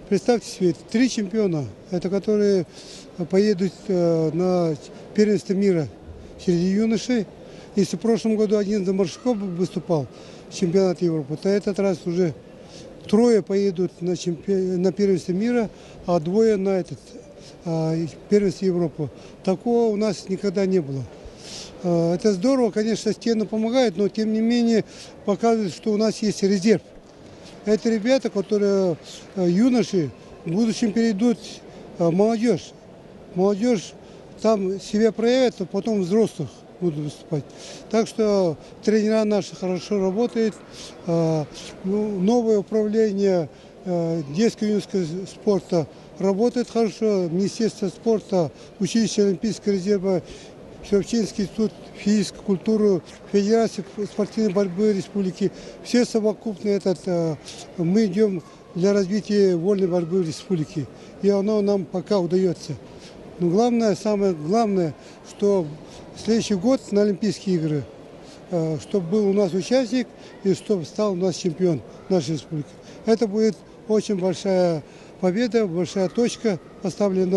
Представьте себе, 3 чемпиона, это которые поедут на первенство мира среди юношей. Если в прошлом году один за Маршаков выступал в чемпионате Европы, то этот раз уже 3 поедут на первенство мира, а 2 на первенство Европы. Такого у нас никогда не было. Это здорово, конечно, стены помогают, но тем не менее показывает, что у нас есть резерв. Это ребята, которые юноши, в будущем перейдут молодежь. Молодежь там себя проявит, а потом взрослых будут выступать. Так что тренера наши хорошо работают. Новое управление детского и юношеского спорта работает хорошо. Министерство спорта, училище Олимпийского резерва, Всероссийский институт физической культуры, Федерация спортивной борьбы республики. Все совокупно мы идем для развития вольной борьбы в республике. И оно нам пока удается. Но главное, самое главное, что в следующий год на Олимпийские игры, чтобы был у нас участник и чтобы стал у нас чемпион нашей республики. Это будет очень большая победа, большая точка поставлена.